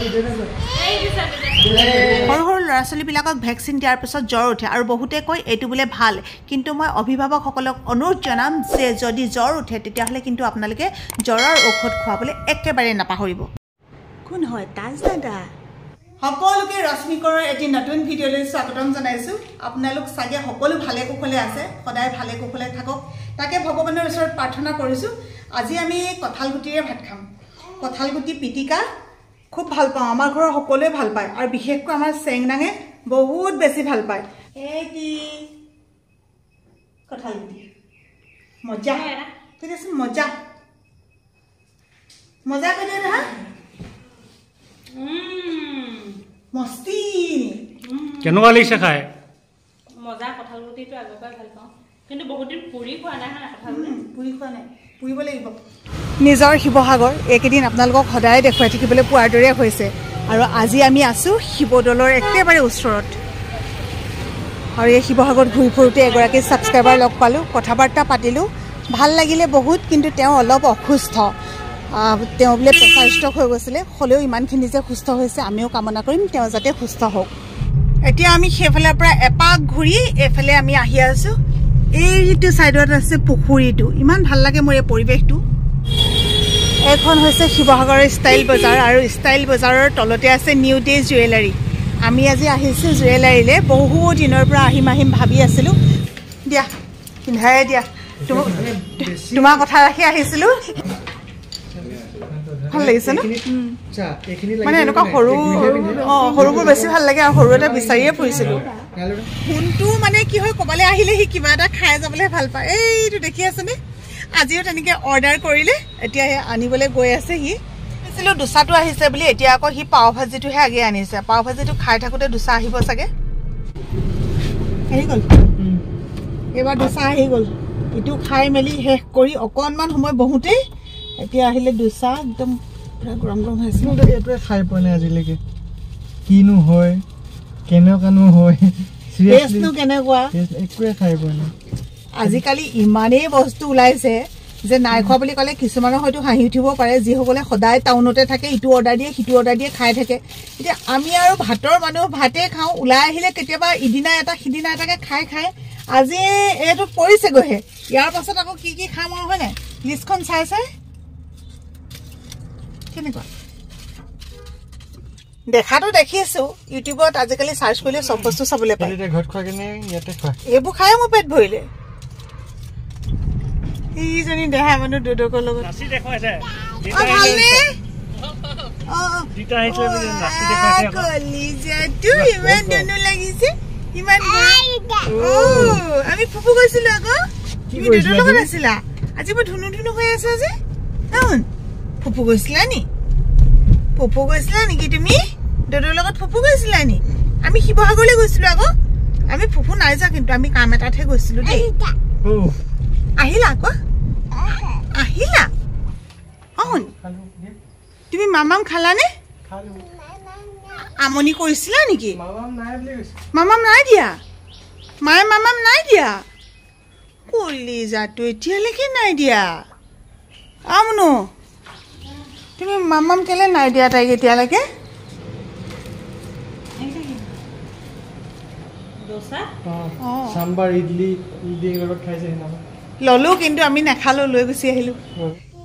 সৰু সৰু ল'ৰা ছোৱালীবিলাকক ভেকচিন দিয়াৰ পিছত জ্বৰ উঠে আৰু বহুতে কয় এইটো বোলে ভাল, কিন্তু মই অভিভাৱকসকলক অনুৰোধ জনাম যে যদি জ্বৰ উঠে তেতিয়াহ'লে কিন্তু আপোনালোকে জ্বৰৰ ঔষধ খুৱাবলৈ একেবাৰে নাপাহৰিব। কোন হয়? তাজ দাদা। সকলোকে ৰশ্মিকৰৰ এটি নতুন ভিডিঅ'লৈ স্বাগতম জনাইছোঁ। আপোনালোক চাগে সকলো ভালে কুশলে আছে, সদায় ভালে কুশলে থাকক তাকে ভগৱানৰ ওচৰত প্ৰাৰ্থনা কৰিছোঁ। আজি আমি কঁঠালগুটিৰে ভাত খাম। কঁঠালগুটি পিটিকা খুব ভাল পাওঁ, আমাৰ ঘৰৰ সকলোৱে ভাল পায় আৰু বিশেষকৈ আমাৰ চেংনাঙে বহুত বেছি ভাল পায়। এই কঁঠালগুটি মজা ঠিক আছে, মজা মজা কৈ দিয়ে নহয় মস্তি। কেনেকুৱা লাগিছে খাই? মজা। কঁঠালগুটিটো আগৰ পৰাই ভাল পাওঁ, কিন্তু বহুত দিন পুৰি খোৱা নাই। পুৰি খোৱা নাই, পুৰিব লাগিব। নিজৰ শিৱসাগৰ এইকেইদিন আপোনালোকক সদায় দেখুৱাই থাকিবলৈ পোৱাৰ দৰে হৈছে আৰু আজি আমি আছোঁ শিৱদৌলৰ একেবাৰে ওচৰত। আৰু এই শিৱসাগৰত ঘূৰি ফুৰোঁতে এগৰাকী ছাবস্ক্ৰাইবাৰ লগ পালোঁ, কথা বাৰ্তা পাতিলোঁ, ভাল লাগিলে বহুত। কিন্তু তেওঁ অলপ অসুস্থ, তেওঁ বোলে প্ৰেছাৰ ষ্ট্ৰক হৈ গৈছিলে, হ'লেও ইমানখিনি যে সুস্থ হৈছে আমিও কামনা কৰিম তেওঁ যাতে সুস্থ হওক। এতিয়া আমি সেইফালৰ পৰা এপাক ঘূৰি এইফালে আমি আহি আছোঁ। এইটো ছাইডত আছে পুখুৰীটো, ইমান ভাল লাগে মোৰ এই পৰিৱেশটো। এইখন হৈছে শিৱসাগৰৰ ষ্টাইল বজাৰ আৰু ষ্টাইল বজাৰৰ তলতে আছে নিউ ডে জুৱেলাৰী। আমি আজি আহিছোঁ জুৱেলাৰীলৈ, বহু দিনৰ পৰা আহিম ভাবি আছিলোঁ। দিয়া পিন্ধাই দিয়া, তোমাৰ কথা ৰাখি আহিছিলোঁ। ভাল লাগিছে ন? মানে এনেকুৱা সৰুবোৰ বেছি ভাল লাগে আৰু সৰু এটা বিচাৰিয়ে ফুৰিছিলোঁ। ফোনটো মানে কি হয়, ক'বলৈ আহিলে সি কিবা এটা খাই যাবলৈ ভাল পায়। এইটো দেখি আছেনে? আজিও তেনেকৈ অৰ্ডাৰ কৰিলে, এতিয়া আনিবলৈ গৈ আছে সি। ভাবিছিলোঁ দোচাটো আহিছে বুলি, এতিয়া আকৌ সি পাও ভাজিটোহে আগে আনিছে। পাও ভাজিটো খাই থাকোঁতে দোচা আহিব চাগে। আহি গ'ল, এইবাৰ দোচা আহি গ'ল। ইটো খাই মেলি শেষ কৰি অকণমান সময় বহুতেই এতিয়া আহিলে দোচা, একদম পুৰা গৰম গৰম হৈছে। এইটোৱে খাই পোৱা নাই আজিলৈকে, কিনো হয় কেনেকুৱানো হয়, টেষ্টনো কেনেকুৱা একোৱে খাই পোৱা নাই। আজিকালি ইমানেই বস্তু ওলাইছে যে নাই খোৱা বুলি ক'লে কিছুমানৰ হয়তো হাঁহি উঠিব পাৰে, যিসকলে সদায় টাউনতে থাকে, ইটো অৰ্ডাৰ দিয়ে সিটো অৰ্ডাৰ দিয়ে খাই থাকে। এতিয়া আমি আৰু ভাতৰ মানুহ, ভাতে খাওঁ, ওলাই আহিলে কেতিয়াবা ইদিনা এটা সিদিনা এটাকে খাই আজি এইটোত পৰিছেগৈহে। ইয়াৰ পাছত আকৌ কি কি খাম আৰু হয় নাই, লিষ্টখন চাই কেনেকুৱা দেখাটো দেখিছোঁ ইউটিউবত। আজিকালি চাৰ্চ কৰিলে চব বস্তু চাবলৈ পায়। এইবোৰ খাই মোৰ পেট ভৰিলে। এইজনী দেহা মানুহ দুদকৰ লগত ইমান ধুনু লাগিছে, ইমান। আমি ফুফু গৈছিলো আকৌ, তুমি দুদৰ লগত আছিলা। আজি মই ধুনু ধুনু হৈ আছা যে। ফুফু গৈছিলা নেকি তুমি? দদৰ লগত ফুফু গৈছিলা নি? আমি শিৱসাগৰলৈ গৈছিলো আকৌ। আমি ফুফু নাই যোৱা, কিন্তু আমি কাম এটাতহে গৈছিলো দেই। আহিলা আকৌ, আহিলা। তুমি মামাম খালানে? আমনি কৰিছিলা নেকি? মামাম নাই দিয়া, মায়ে মামাম নাই দিয়া। কলিজাটো এতিয়ালৈকে নাই দিয়া। আমনো তুমি মামাম কেলে নাই দিয়া তাইক এতিয়ালৈকে? ললো, কিন্তু আমি নাখালো, লৈ গুচি আহিলো।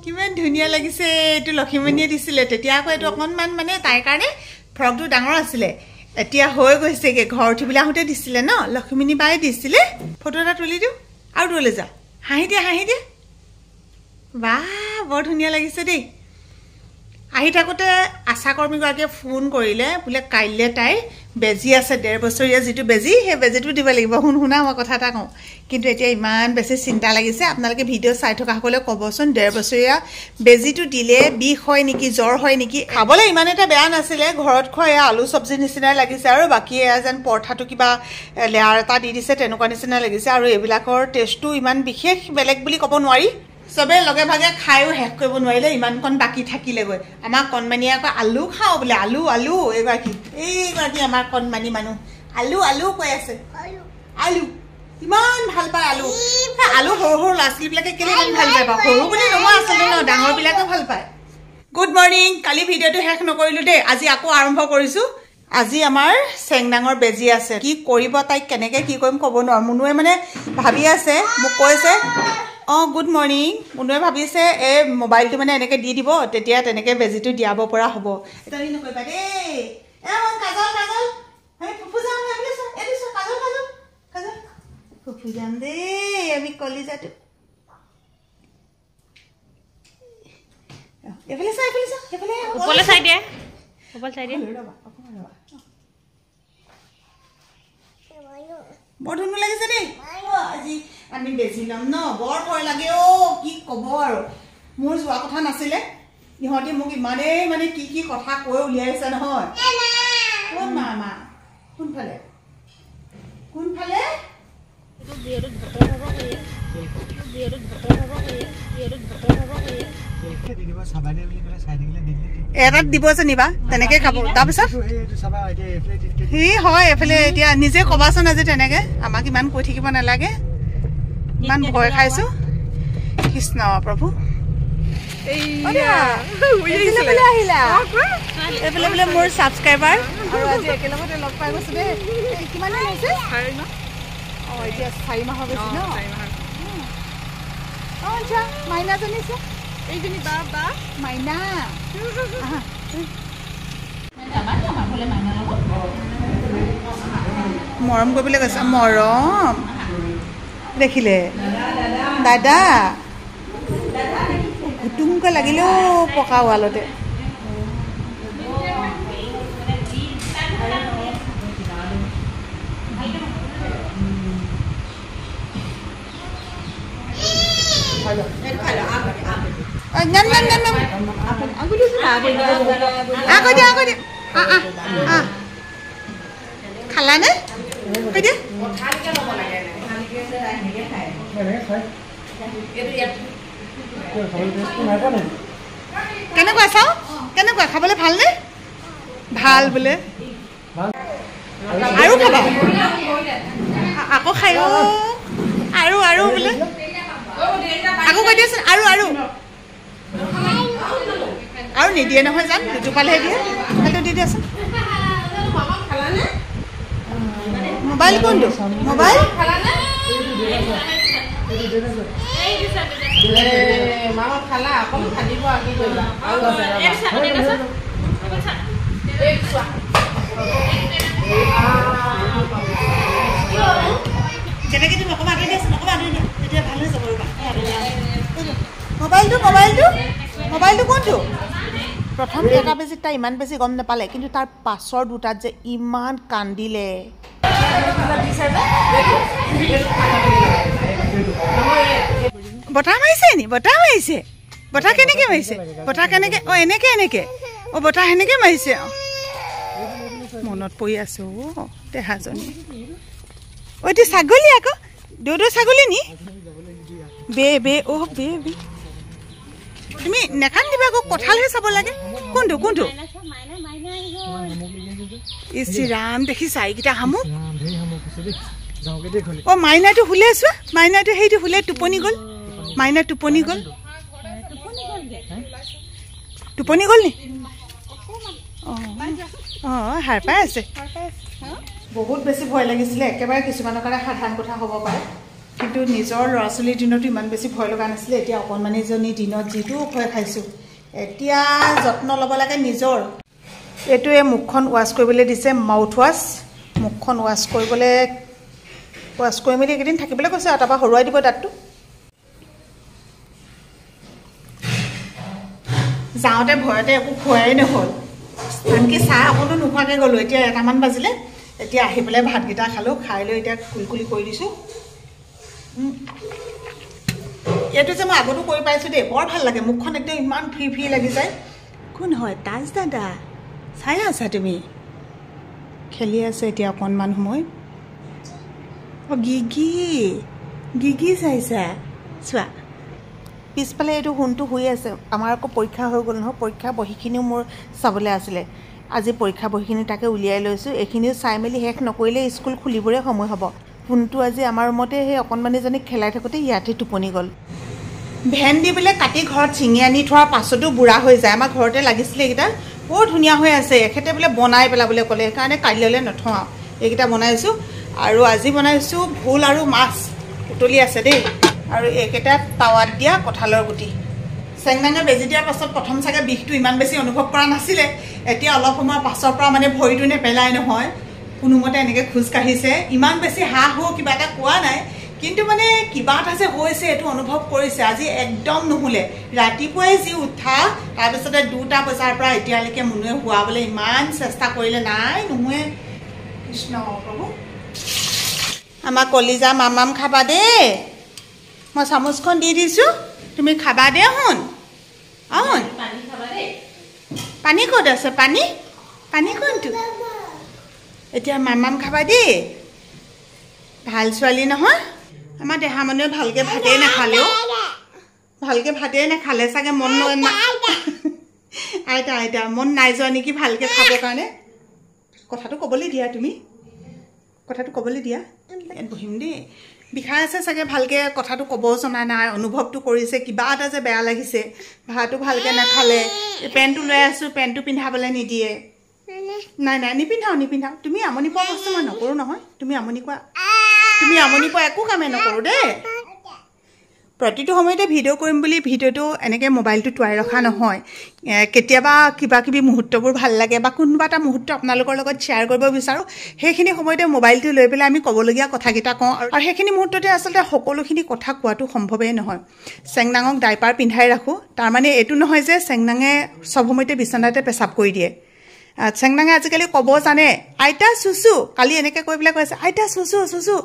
কিমান ধুনীয়া লাগিছে। এইটো লক্ষীমণিয়ে দিছিলে, তেতিয়া আকৌ এইটো অকণমান মানে তাইৰ কাৰণে ফ্ৰকটো ডাঙৰ আছিলে, এতিয়া হৈ গৈছেগৈ। ঘৰ উঠিবলৈ আহোঁতে দিছিলে ন, লক্ষীমণি বায়ে দিছিলে। ফটো এটা তুলি দিওঁ আৰু দূৰলৈ যা। হাঁহি দিয়ে বাহ, বৰ ধুনীয়া লাগিছে দেই। আহি থাকোঁতে আশাকৰ্মীগৰাকীয়ে ফোন কৰিলে, বোলে কাইলৈ তাইৰ বেজী আছে, 1.5 বছৰীয়া যিটো বেজী, সেই বেজীটো দিব লাগিব। শুনা মই কথা এটা কওঁ, কিন্তু এতিয়া ইমান বেছি চিন্তা লাগিছে। আপোনালোকে ভিডিঅ' চাই থকাসকলে ক'বচোন, 1.5 বছৰীয়া বেজীটো দিলে বিষ হয় নেকি, জ্বৰ হয় নেকি? খাবলৈ ইমান এটা বেয়া নাছিলে, ঘৰত খোৱা এয়া আলু চব্জি নিচিনাই লাগিছে, আৰু বাকী এয়া যেন পৰঠাটো কিবা লেয়াৰ এটা দি দিছে তেনেকুৱা নিচিনা লাগিছে। আৰু এইবিলাকৰ টেষ্টটো ইমান বিশেষ বেলেগ বুলি ক'ব নোৱাৰি। চবে লগে ভাগে খায়ো শেষ কৰিব নোৱাৰিলে, ইমানকণ বাকী থাকিলেগৈ। আমাৰ কণমানিয়ে আকৌ আলু খাওঁ বোলে, আলু এইগৰাকী আমাৰ কণমানি মানুহ আলু কৈ আছে। আলু ইমান ভাল পায় আলু। আলু সৰু সৰু ল'ৰা ছোৱালীবিলাকে কেলে ইমান ভাল পায় বাৰু? সৰু বুলি নহয় আচলতে ন, ডাঙৰবিলাকেও ভাল পায়। গুড মৰ্ণিং কালি ভিডিঅ'টো শেষ নকৰিলোঁ দেই আজি আকৌ আৰম্ভ কৰিছোঁ আজি আমাৰ চেংডাঙৰ বেজি আছে কি কৰিব তাইক কেনেকৈ কি কৰিম ক'ব নোৱাৰোঁ মুনুৱে মানে ভাবি আছে মোক কৈছে অঁ গুড মৰ্ণিং মুনুৱে ভাবিছে এই মোবাইলটো মানে এনেকৈ দি দিব তেতিয়া তেনেকৈ বেজিটো দিয়াব পৰা হ'ব এতিয়া নকৰিবা দেই কাজল কাজল আমি ফুফু যাম ভাবিছোঁ এইটো কাজল কাজল কাজল ফুফু যাম দেই আমি কলিজাটো এফালে চাই এফালে ওপৰলৈ চাই দিয়ে ওপৰলৈ চাই দিয়ে বৰ ধুনীয়া লাগিছে দেই আজি আমি বেজি ল'ম ন বৰ ভয় লাগে অ' কি ক'ব আৰু মোৰ যোৱা কথা নাছিলে ইহঁতে মোক ইমানেই মানে কি কি কথা কৈ উলিয়াইছে নহয় কোন মা কোনফালে কোনফালে এটাত দিব যেনিবা তেনেকে খাব তাৰপিছত সি হয় এফালে এতিয়া নিজে ক'বাচোন আজি তেনেকে আমাক ইমান কৈ থাকিব নালাগে ইমান ভয় খাইছো কৃষ্ণ প্ৰভু এইফালে বোলে মোৰ ছাবস্ক্ৰাইবাৰ আৰু আজি একেলগতে লগ পাই গৈছো দেই কিমান দিন হৈছে অঁ এতিয়া 4 মাহৰ বেছি ন অঁ আচ্ছা মাইনাজনী আছে এইজনী বা মাইনা মৰম কৰিবলৈ কৈছে মৰম দেখিলে দাদা কুটুমকৈ লাগিলেও পকা ৱালতে খালানে কেনেকুৱা চাওঁ কেনেকুৱা খাবলৈ ভালনে ভাল বোলে আৰু খাবা আকৌ খাই আৰু আৰু বোলে আকৌ কৈ দিয়াচোন আৰু আৰু আৰু নিদিয়ে নহয় জান দুটো পালেহে দিয়ে সেইটো দি দিয়াচোন মোবাইল কোনটো মোবাইল যেনেকৈ তুমি অকণমান আঁতৰি দিয়াচোন অকণমান আঁতৰি দিয়া তেতিয়া ভাল হৈ যাব ৰ'বা মোবাইলটো কোনটো প্ৰথম এটা বেজিত তাই ইমান বেছি গম নাপালে কিন্তু তাৰ পাছৰ দুটাত যে ইমান কান্দিলে বতাহ মাৰিছে নি বতাহ মাৰিছে বতাহ কেনেকৈ মাৰিছে বতাহ কেনেকৈ অঁ এনেকৈ অঁ বতাহ সেনেকৈ মাৰিছে অঁ মনত পৰি আছে অ' দেহাজনী অ' এইটো ছাগলী আকৌ দৌদ ছাগলী নি বে তুমি নেকান্দিবা আকৌ কঁঠালহে চাব লাগে কোনটো ইচি ৰাম দেখিছা এইকেইটা শামুক অ' মাইনাটো শুলে চোৱা মাইনাটো সেইটো শুলে টোপনি গ'ল মাইনা টোপনি গ'ল নি অঁ সাৰ পাই আছে বহুত বেছি ভয় লাগিছিলে একেবাৰে কিছুমানৰ কাৰণে সাধাৰণ কথা হ'ব পাৰে কিন্তু নিজৰ ল'ৰা ছোৱালীৰ দিনতো ইমান বেছি ভয় লগা নাছিলে এতিয়া অকণমানিজনী দিনত যিটো ভয় খাইছোঁ এতিয়া যত্ন ল'ব লাগে নিজৰ এইটোৱে মুখখন ৱাছ কৰিবলৈ দিছে মাউথ ৱাছ মুখখন ৱাছ কৰি মেলি এইকেইদিন থাকিবলৈ কৈছে আৰু তাৰপৰা হৰুৱাই দিব দাঁতটো যাওঁতে ভয়তে একো খোৱাই নহ'ল আনকি চাহ অকণো নোখোৱাকৈ গ'লোঁ এতিয়া 1টামান বাজিলে এতিয়া আহি পেলাই ভাতকেইটা খালোঁ খাই লৈ এতিয়া কুলকুলি কৰি দিছোঁ এইটো যে মই আগতো কৰি পাইছোঁ দেই বৰ ভাল লাগে মুখখন একদম ইমান ফ্ৰী লাগি যায় কোন হয় তাজ দাদা চাই আছা তুমি খেলি আছে এতিয়া অকণমান সময় অঁ গিগি চাইছা চোৱা পিছফালে এইটো সোণটো শুই আছে আমাৰ আকৌ পৰীক্ষা হৈ গ'ল নহয় পৰীক্ষা বহীখিনিও মোৰ চাবলৈ আছিলে আজি পৰীক্ষা বহীখিনি তাকে উলিয়াই লৈছোঁ এইখিনিও চাই মেলি শেষ নকৰিলে স্কুল খুলিবৰে সময় হ'ব ফোনটো আজি আমাৰ ৰুমতে সেই অকণমানিজনীক খেলাই থাকোঁতে ইয়াতে টোপনি গ'ল ভেন্দি বোলে কাটি ঘৰত ছিঙি আনি থোৱাৰ পাছতো বুঢ়া হৈ যায়। আমাৰ ঘৰতে লাগিছিলে এইকেইটা, বৰ ধুনীয়া হৈ আছে। এখেতে বোলে বনাই পেলাবলৈ ক'লে, সেইকাৰণে কাইলৈ নথওঁ আৰু এইকেইটা বনাইছোঁ। আৰু আজি বনাইছোঁ ভোল আৰু মাছ উতলি আছে দেই, আৰু এইকেইটা টাৱাত দিয়া কঁঠালৰ গুটি। চেংনাঙে বেজি দিয়াৰ পাছত প্ৰথম চাগে বিষটো ইমান বেছি অনুভৱ কৰা নাছিলে, এতিয়া অলপ সময়ৰ পাছৰ পৰা মানে ভৰিটো নেপেলাই নহয়, কোনোমতে এনেকৈ খোজকাঢ়িছে। ইমান বেছি হাঁহ কিবা এটা কোৱা নাই, কিন্তু মানে কিবা এটা যে হৈছে এইটো অনুভৱ কৰিছে। আজি একদম নুশুলে, ৰাতিপুৱাই যি উঠা, তাৰপিছতে 2টা বজাৰ পৰা এতিয়ালৈকে মুনুৱে শুৱাবলৈ ইমান চেষ্টা কৰিলে, নাই নুশুৱে। কৃষ্ণ প্ৰভু। আমাৰ কলিজা মামাম খাবা দেই, মই চামুচখন দি দিছোঁ, তুমি খাবা দে। শুন শুন, পানী ক'ত আছে? পানী পানী কোনটো? এতিয়া মামাম খাবা দেই, ভাল ছোৱালী নহয়। আমাৰ দেহা মানুহে ভালকৈ ভাতেই নাখালেও, ভালকৈ ভাতেই নাখালে চাগে মন আইতা আইতা মন নাই যোৱা নেকি ভালকৈ খাবৰ কাৰণে? কথাটো ক'বলৈ দিয়া, তুমি কথাটো ক'বলৈ দিয়া। ইয়াত বহিম দেই। বিষাই আছে চাগে, ভালকৈ কথাটো ক'বও জনা নাই, অনুভৱটো কৰিছে কিবা এটা যে বেয়া লাগিছে। ভাতো ভালকৈ নাখালে, পেণ্টটো লৈ আছোঁ, পেণ্টটো পিন্ধাবলৈ নিদিয়ে। নাই নাই নিপিন্ধাওঁ নিপিন্ধাওঁ, তুমি আমনি পোৱা বস্তু মই নকৰোঁ নহয়। তুমি আমনি পোৱা একো কামেই নকৰোঁ দেই। প্ৰতিটো সময়তে ভিডিঅ' কৰিম বুলি ভিডিঅ'টো এনেকৈ মোবাইলটো টোৱাই ৰখা নহয়। কেতিয়াবা কিবা কিবি মুহূৰ্তবোৰ ভাল লাগে বা কোনোবা এটা মুহূৰ্ত আপোনালোকৰ লগত শ্বেয়াৰ কৰিব বিচাৰোঁ, সেইখিনি সময়তে মোবাইলটো লৈ পেলাই আমি ক'বলগীয়া কথাকেইটা কওঁ, আৰু সেইখিনি মুহূৰ্ততে আচলতে সকলোখিনি কথা কোৱাটো সম্ভৱেই নহয়। চেংনাঙক ডাইপাৰ পিন্ধাই ৰাখোঁ, তাৰমানে এইটো নহয় যে চেংনাঙে চব সময়তে বিচনাতে পেচাব কৰি দিয়ে। চেংনাঙে আজিকালি ক'ব জানে, আইতা চুচু, কালি এনেকৈ কৈ পেলাই কৈছে আইতা চুচু চুচু,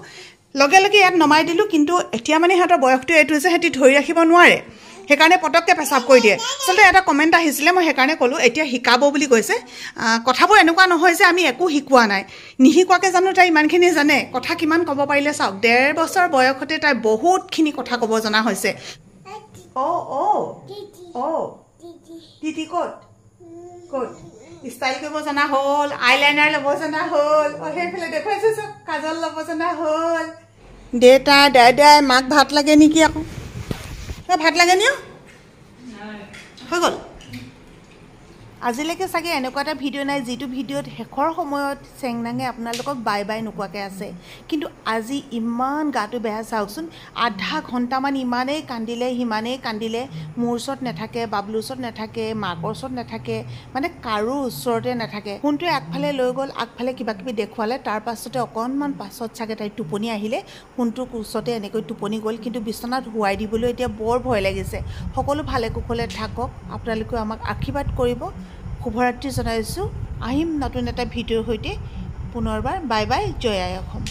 লগে লগে ইয়াত নমাই দিলোঁ। কিন্তু এতিয়া মানে সিহঁতৰ বয়সটো এইটো যে সিহঁতি ধৰি ৰাখিব নোৱাৰে, সেইকাৰণে পটককৈ পেচাব কৰি দিয়ে। আচলতে এটা কমেণ্ট আহিছিলে, মই সেইকাৰণে ক'লোঁ এতিয়া শিকাব বুলি কৈছে। কথাবোৰ এনেকুৱা নহয় যে আমি একো শিকোৱা নাই, নিশিকোৱাকৈ জানো তাই ইমানখিনি জানে। কথা কিমান ক'ব পাৰিলে চাওক, 1.5 বছৰ বয়সতে তাই বহুতখিনি কথা ক'ব জনা হৈছে। ক'ত ক'ত ষ্টাইল কৰিব জনা হ'ল, আইলাইনাৰ ল'ব জনা হ'ল, সেইফালে দেখুৱাইছোঁ চব, কাজল ল'ব জনা হ'ল। দেউতা দাদাই মাক ভাত লাগে নেকি? আকৌ ভাত লাগে নি? হৈ গ'ল। আজিলৈকে চাগে এনেকুৱা এটা ভিডিঅ' নাই যিটো ভিডিঅ'ত শেষৰ সময়ত চেংনাঙে আপোনালোকক বাই বাই নোকোৱাকৈ আছে। কিন্তু আজি ইমান গাটো বেয়া, চাওকচোন, আধা ঘণ্টামান ইমানেই কান্দিলে, সিমানেই কান্দিলে। মোৰ ওচৰত নাথাকে, বাবলুৰ ওচৰত নাথাকে, মাকৰ ওচৰত নাথাকে, মানে কাৰো ওচৰতে নাথাকে। ফোনটোৱে আগফালে লৈ গ'ল, আগফালে কিবা কিবি দেখুৱালে, তাৰ পাছতে অকণমান পাছত চাগে তাই টোপনি আহিলে, ফোনটোৰ ওচৰতে এনেকৈ টোপনি গ'ল। কিন্তু বিচনাত শুৱাই দিবলৈ এতিয়া বৰ ভয় লাগিছে। সকলো ভালে কুশলে থাকক, আপোনালোকেও আমাক আশীৰ্বাদ কৰিব। শুভৰাত্ৰি জনাইছোঁ। আহিম নতুন এটা ভিডিঅ'ৰ সৈতে পুনৰবাৰ। বাই বাই, জয় আই অসম।